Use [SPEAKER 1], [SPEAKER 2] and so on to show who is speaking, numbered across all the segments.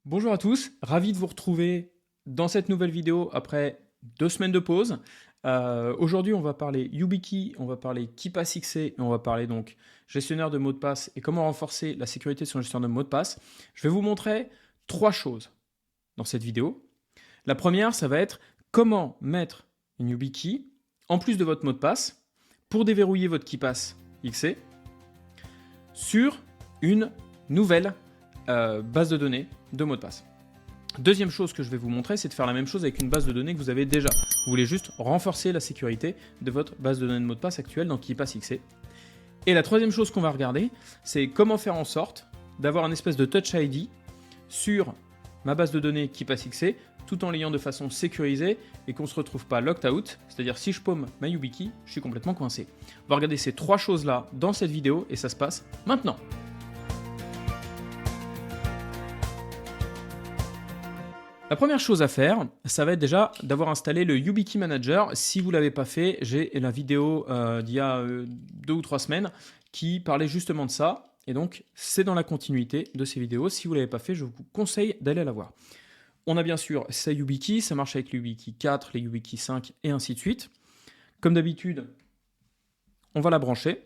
[SPEAKER 1] Bonjour à tous, ravi de vous retrouver dans cette nouvelle vidéo après 2 semaines de pause. Aujourd'hui, on va parler YubiKey, on va parler KeePassXC et on va parler donc gestionnaire de mots de passe et comment renforcer la sécurité sur le gestionnaire de mots de passe. Je vais vous montrer 3 choses dans cette vidéo. La première, ça va être comment mettre une YubiKey en plus de votre mot de passe pour déverrouiller votre KeePassXC sur une nouvelle base de données de mots de passe. Deuxième chose que je vais vous montrer, c'est de faire la même chose avec une base de données que vous avez déjà. Vous voulez juste renforcer la sécurité de votre base de données de mots de passe actuelle dans KeePassXC. Et la troisième chose qu'on va regarder, c'est comment faire en sorte d'avoir un espèce de Touch ID sur ma base de données KeePassXC tout en l'ayant de façon sécurisée et qu'on ne se retrouve pas locked out, c'est-à-dire si je paume ma YubiKey, je suis complètement coincé. On va regarder ces 3 choses-là dans cette vidéo et ça se passe maintenant. La première chose à faire, ça va être déjà d'avoir installé le YubiKey Manager. Si vous ne l'avez pas fait, j'ai la vidéo d'il y a 2 ou 3 semaines qui parlait justement de ça. Et donc, c'est dans la continuité de ces vidéos. Si vous ne l'avez pas fait, je vous conseille d'aller la voir. On a bien sûr sa YubiKey, ça marche avec les YubiKey 4, les YubiKey 5 et ainsi de suite. Comme d'habitude, on va la brancher.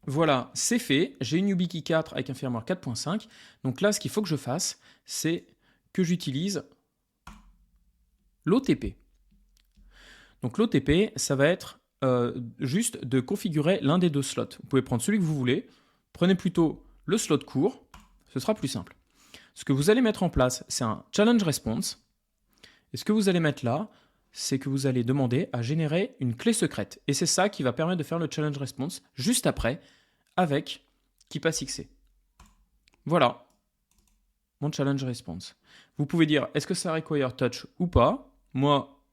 [SPEAKER 1] Voilà, c'est fait. J'ai une YubiKey 4 avec un firmware 4.5. Donc là, ce qu'il faut que je fasse, c'est que j'utilise l'OTP. Donc l'OTP, ça va être juste de configurer l'un des 2 slots. Vous pouvez prendre celui que vous voulez. Prenez plutôt le slot court. Ce sera plus simple. Ce que vous allez mettre en place, c'est un challenge response. Et ce que vous allez mettre là, c'est que vous allez demander à générer une clé secrète. Et c'est ça qui va permettre de faire le challenge response juste après avec KeePassXC. Voilà mon challenge response. Vous pouvez dire est-ce que ça require touch ou pas. Moi,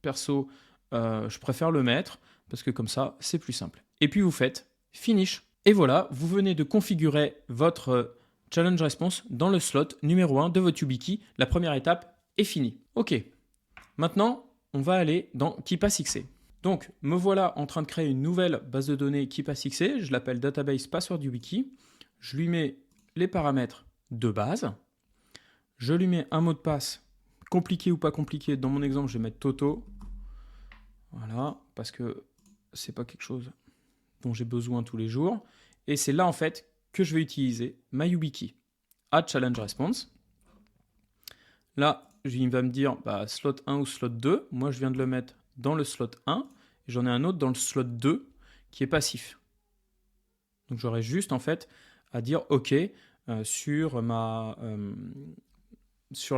[SPEAKER 1] perso, je préfère le mettre parce que comme ça, c'est plus simple. Et puis vous faites finish. Et voilà, vous venez de configurer votre challenge response dans le slot numéro 1 de votre YubiKey. La première étape est finie. Ok. Maintenant, on va aller dans KeePassXC. Donc, me voilà en train de créer une nouvelle base de données KeePassXC. Je l'appelle Database Password YubiKey. Je lui mets les paramètres de base. Je lui mets un mot de passe, compliqué ou pas compliqué. Dans mon exemple, je vais mettre Toto. Voilà, parce que c'est pas quelque chose dont j'ai besoin tous les jours. Et c'est là, en fait, que je vais utiliser ma YubiKey. Add Challenge Response. Là, il va me dire slot 1 ou slot 2. Moi, je viens de le mettre dans le slot 1. Et j'en ai un autre dans le slot 2 qui est passif. Donc, j'aurais juste, en fait, à dire OK sur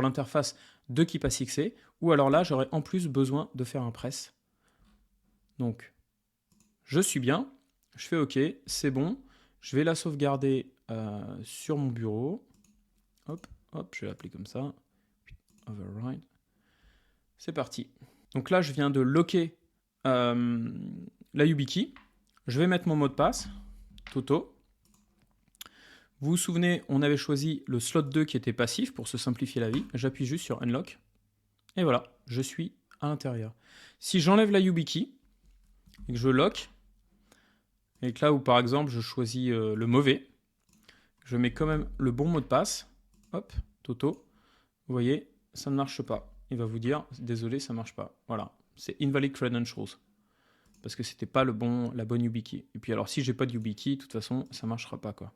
[SPEAKER 1] l'interface de KeePassXC. Ou alors là, j'aurais en plus besoin de faire un press. Donc, je suis bien. Je fais OK, c'est bon. Je vais la sauvegarder sur mon bureau. Hop, hop, je vais l'appeler comme ça. Override. C'est parti. Donc là, je viens de locker la YubiKey. Je vais mettre mon mot de passe, Toto. Vous vous souvenez, on avait choisi le slot 2 qui était passif pour se simplifier la vie. J'appuie juste sur Unlock. Et voilà, je suis à l'intérieur. Si j'enlève la YubiKey et que je lock, et que là où par exemple je choisis le mauvais, je mets quand même le bon mot de passe. Hop, Toto. Vous voyez, ça ne marche pas. Il va vous dire, désolé, ça ne marche pas. Voilà, c'est invalid credentials. Parce que c'était pas la bonne YubiKey. Et puis alors, si j'ai pas de YubiKey, de toute façon, ça marchera pas, quoi.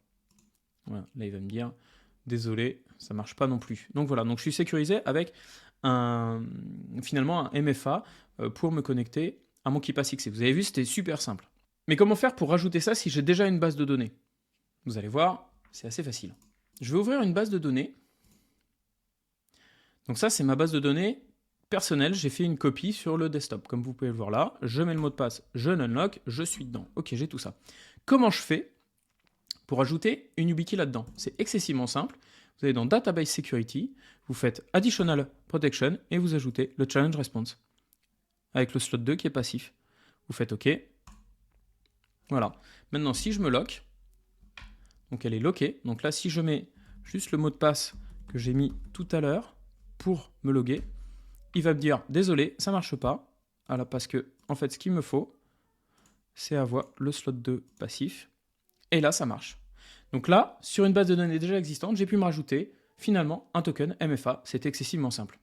[SPEAKER 1] Voilà, là, il va me dire, désolé, ça marche pas non plus. Donc voilà, donc je suis sécurisé avec finalement un MFA pour me connecter à mon KeePassXC. Vous avez vu, c'était super simple. Mais comment faire pour rajouter ça si j'ai déjà une base de données? Vous allez voir, c'est assez facile. Je vais ouvrir une base de données. Donc ça, c'est ma base de données personnelle. J'ai fait une copie sur le desktop, comme vous pouvez le voir là. Je mets le mot de passe, je l'unlock, je suis dedans. Ok, j'ai tout ça. Comment je fais pour ajouter une YubiKey là-dedans? C'est excessivement simple. Vous allez dans Database Security, vous faites Additional Protection et vous ajoutez le Challenge Response avec le slot 2 qui est passif. Vous faites OK. Voilà. Maintenant, si je me lock, donc elle est lockée. Donc là, si je mets juste le mot de passe que j'ai mis tout à l'heure pour me loguer, il va me dire désolé, ça marche pas. Alors parce que en fait, ce qu'il me faut, c'est avoir le slot 2 passif. et là, ça marche. Donc là, sur une base de données déjà existante, j'ai pu me rajouter finalement un token MFA. C'est excessivement simple.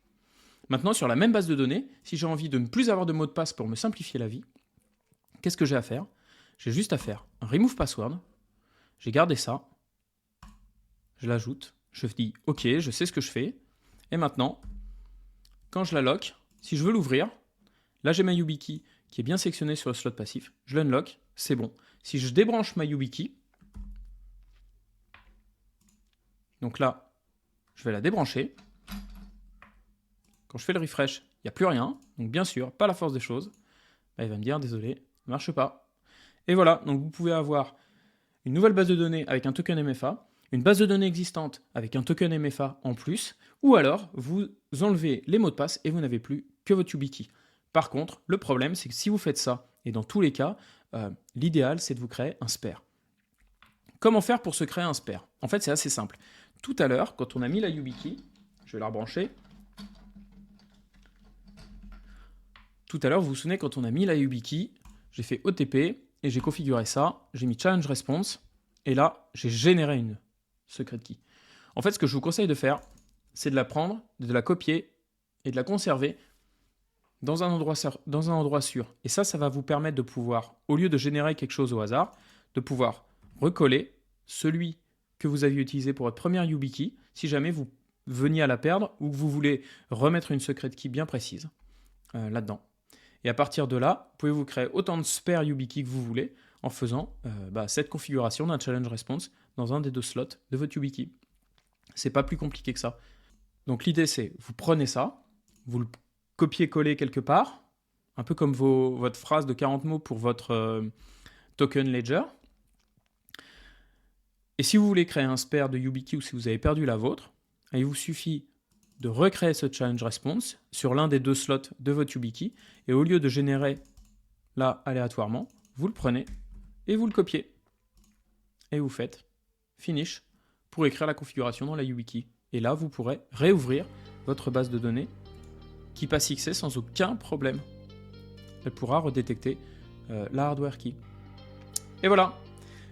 [SPEAKER 1] Maintenant, sur la même base de données, si j'ai envie de ne plus avoir de mot de passe pour me simplifier la vie, qu'est-ce que j'ai à faire? J'ai juste à faire un remove password. J'ai gardé ça. Je l'ajoute. Je dis OK, je sais ce que je fais. Et maintenant, quand je la lock, si je veux l'ouvrir, là j'ai ma YubiKey qui est bien sectionnée sur le slot passif. Je l'unlock, c'est bon. Si je débranche ma YubiKey, donc là, je vais la débrancher. Quand je fais le refresh, il n'y a plus rien. Donc bien sûr, pas la force des choses. Là, il va me dire, désolé, ça ne marche pas. Et voilà, donc vous pouvez avoir une nouvelle base de données avec un token MFA, une base de données existante avec un token MFA en plus, ou alors vous enlevez les mots de passe et vous n'avez plus que votre YubiKey. Par contre, le problème, c'est que si vous faites ça, et dans tous les cas, l'idéal, c'est de vous créer un spare. Comment faire pour se créer un spare? En fait, c'est assez simple. Tout à l'heure, quand on a mis la YubiKey, je vais la rebrancher. Tout à l'heure, vous vous souvenez, quand on a mis la YubiKey, j'ai fait OTP et j'ai configuré ça. J'ai mis Challenge Response et là, j'ai généré une secret key. En fait, ce que je vous conseille de faire, c'est de la prendre, de la copier et de la conserver dans un endroit sûr. Et ça va vous permettre de pouvoir, au lieu de générer quelque chose au hasard, de pouvoir recoller celui que vous aviez utilisé pour votre première YubiKey, si jamais vous veniez à la perdre ou que vous voulez remettre une secret key bien précise là-dedans. Et à partir de là, vous pouvez vous créer autant de spare YubiKey que vous voulez en faisant cette configuration d'un challenge response dans un des deux slots de votre YubiKey. C'est pas plus compliqué que ça. Donc l'idée c'est, vous prenez ça, vous le copiez-collez quelque part, un peu comme votre phrase de 40 mots pour votre token ledger. Et si vous voulez créer un spare de YubiKey ou si vous avez perdu la vôtre, il vous suffit de recréer ce challenge response sur l'un des deux slots de votre YubiKey et au lieu de générer là aléatoirement, vous le prenez et vous le copiez et vous faites finish pour écrire la configuration dans la YubiKey. Et là, vous pourrez réouvrir votre base de données qui passe XC sans aucun problème. Elle pourra redétecter la hardware key. Et voilà.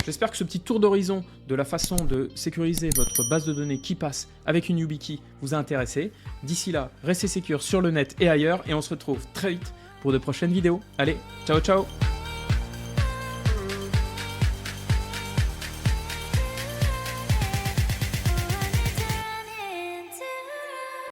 [SPEAKER 1] J'espère que ce petit tour d'horizon de la façon de sécuriser votre base de données qui passe avec une YubiKey vous a intéressé. D'ici là, restez sécures sur le net et ailleurs et on se retrouve très vite pour de prochaines vidéos. Allez, ciao ciao!